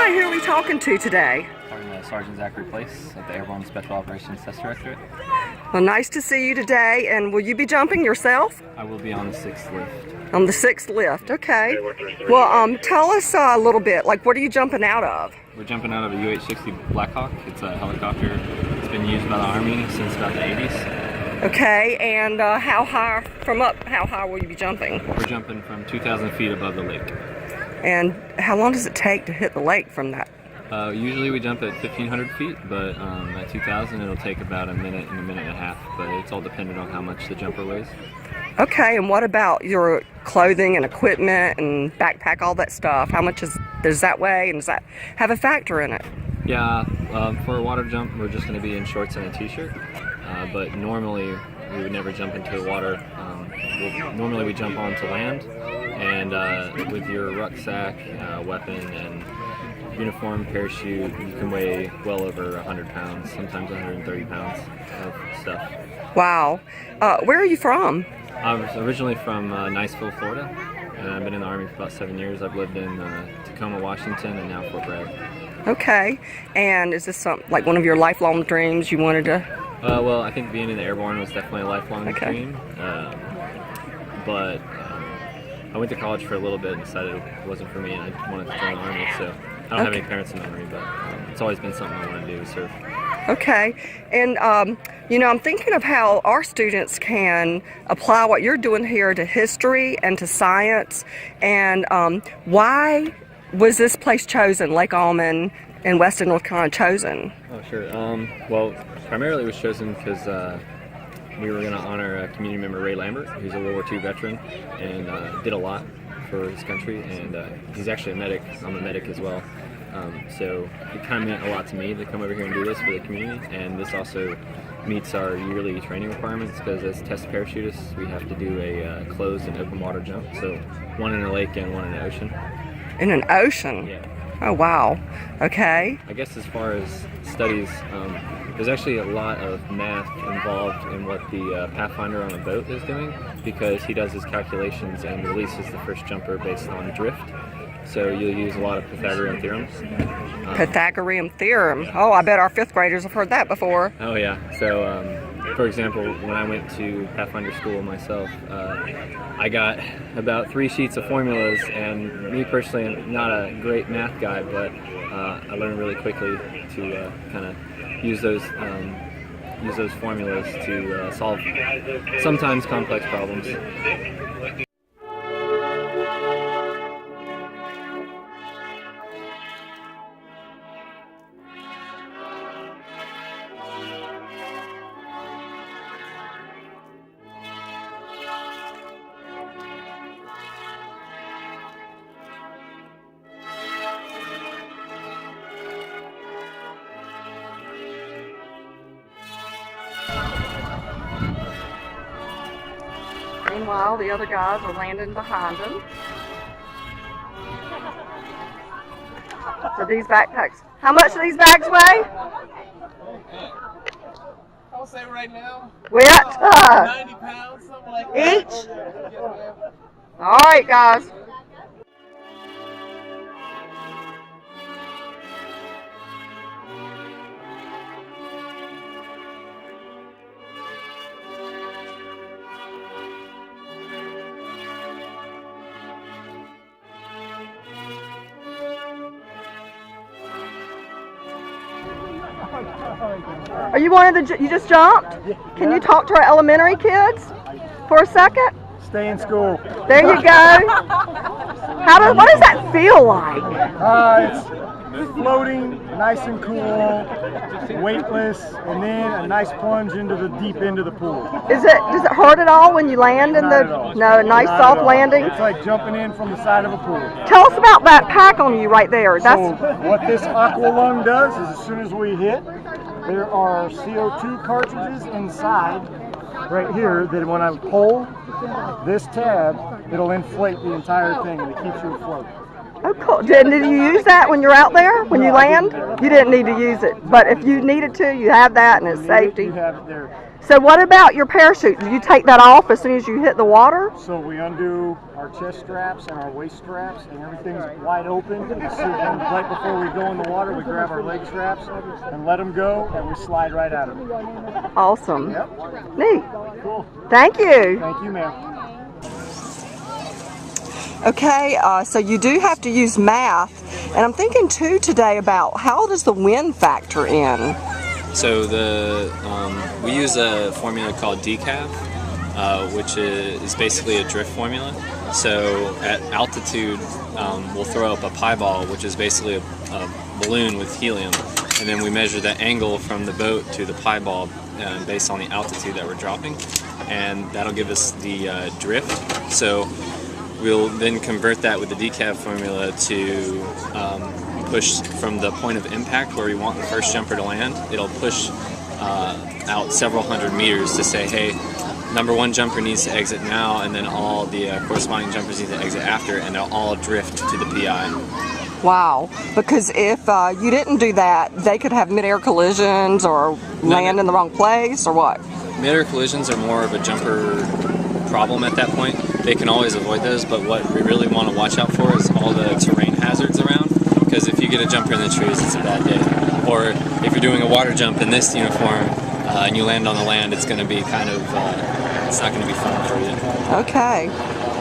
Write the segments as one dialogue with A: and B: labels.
A: Hi, who are we talking to today?
B: Talking to Sergeant Zachery Plaice at the Airborne Special Operations Test Directorate.
A: Well, nice to see you today, and will you be jumping yourself?
B: I will be on the 6th lift.
A: On the 6th lift, okay. Well, tell us a little bit, like what are you jumping out of?
B: We're jumping out of a UH-60 Blackhawk. It's a helicopter. It's been used by the Army since about the 80s.
A: Okay, and how high will you be jumping?
B: We're jumping from 2,000 feet above the lake.
A: And how long does it take to hit the lake from that?
B: Usually we jump at 1,500 feet, but at 2,000 it'll take about a minute and a half, but it's all dependent on how much the jumper weighs.
A: Okay, and what about your clothing and equipment and backpack, all that stuff? How much does that weigh, and does that have a factor in it?
B: Yeah, for a water jump we're just going to be in shorts and a t-shirt, but normally we would never jump into the water. Normally we jump onto land, and with your rucksack, weapon, and uniform, parachute, you can weigh well over 100 pounds, sometimes 130 pounds of stuff.
A: Wow. Where are you from?
B: I was originally from Niceville, Florida, and I've been in the Army for about 7 years. I've lived in Tacoma, Washington, and now Fort Bragg.
A: Okay. And is this like one of your lifelong dreams you wanted to?
B: Well, I think being in the Airborne was definitely a lifelong dream. But I went to college for a little bit and decided it wasn't for me, and I wanted to join the Army. So I don't have any parents in the Army, but it's always been something I want to do, serve.
A: Okay, and you know, I'm thinking of how our students can apply what you're doing here to history and to science, and why was this place chosen, Lake Alman in Weston, North Carolina, chosen?
B: Oh, sure. Well, primarily it was chosen because we were going to honor community member Ray Lambert, who's a World War II veteran and did a lot for his country, and he's actually a medic. I'm a medic as well. So it kind of meant a lot to me to come over here and do this for the community, and this also meets our yearly training requirements because as test parachutists we have to do a closed and open water jump, so one in a lake and one in an ocean. In an ocean? Yeah.
A: Oh wow. Okay.
B: I guess as far as studies, there's actually a lot of math involved in what the Pathfinder on a boat is doing, because he does his calculations and releases the first jumper based on drift. So you'll use a lot of Pythagorean theorems.
A: Pythagorean theorem. Oh, I bet our 5th graders have heard that before.
B: Oh yeah. So, for example, when I went to Pathfinder school myself, I got about 3 sheets of formulas, and me personally, I'm not a great math guy, but I learned really quickly to kind of use those formulas to solve sometimes complex problems.
A: Meanwhile, the other guys are landing behind them. So these backpacks, how much do these bags weigh?
C: I'll say right now.
A: 90
C: pounds, something like that.
A: Each? All right, guys. Are you one of the, you just jumped? Can you talk to our elementary kids for a second?
D: Stay in school.
A: There you go. What does that feel like?
D: It's floating, nice and cool, weightless, and then a nice plunge into the deep end of the pool.
A: Does it hurt at all when you land in the, no, nice soft landing?
D: It's like jumping in from the side of a pool.
A: Tell us about that pack on you right there.
D: So what this aqua lung does is as soon as we hit, there are CO2 cartridges inside right here that when I pull this tab, it'll inflate the entire thing and it keeps you afloat.
A: Oh, cool. Did you use that when you're out there, when you land? You didn't need to use it, but if you needed to, you have that and it's safety.
D: You have it there.
A: So what about your parachute? Do you take that off as soon as you hit the water?
D: So we undo our chest straps and our waist straps, and everything's wide open. And right before we go in the water, we grab our leg straps and let them go, and we slide right out of it.
A: Awesome.
D: Yep.
A: Neat.
D: Cool.
A: Thank you.
D: Thank you, ma'am.
A: Okay, so you do have to use math, and I'm thinking too today about how does the wind factor in?
B: So we use a formula called decaf, which is basically a drift formula. So at altitude, we'll throw up a pie ball, which is basically a balloon with helium, and then we measure the angle from the boat to the pie ball based on the altitude that we're dropping, and that'll give us the drift. So we'll then convert that with the decaf formula to push from the point of impact where we want the first jumper to land. It'll push out several hundred meters to say, hey, number one jumper needs to exit now, and then all the corresponding jumpers need to exit after, and they'll all drift to the PI.
A: Wow, because if you didn't do that, they could have mid-air collisions or land in the wrong place, or what?
B: Mid-air collisions are more of a jumper problem at that point. They can always avoid those, but what we really want to watch out for is all the terrain hazards around, because if you get a jumper in the trees, it's a bad day. Or if you're doing a water jump in this uniform and you land on the land, it's going to be kind of, it's not going to be fun for you.
A: Okay.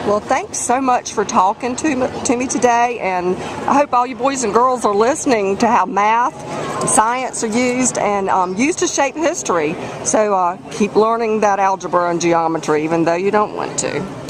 A: Well, thanks so much for talking to me today, and I hope all you boys and girls are listening to how math and science are used and used to shape history. So keep learning that algebra and geometry, even though you don't want to.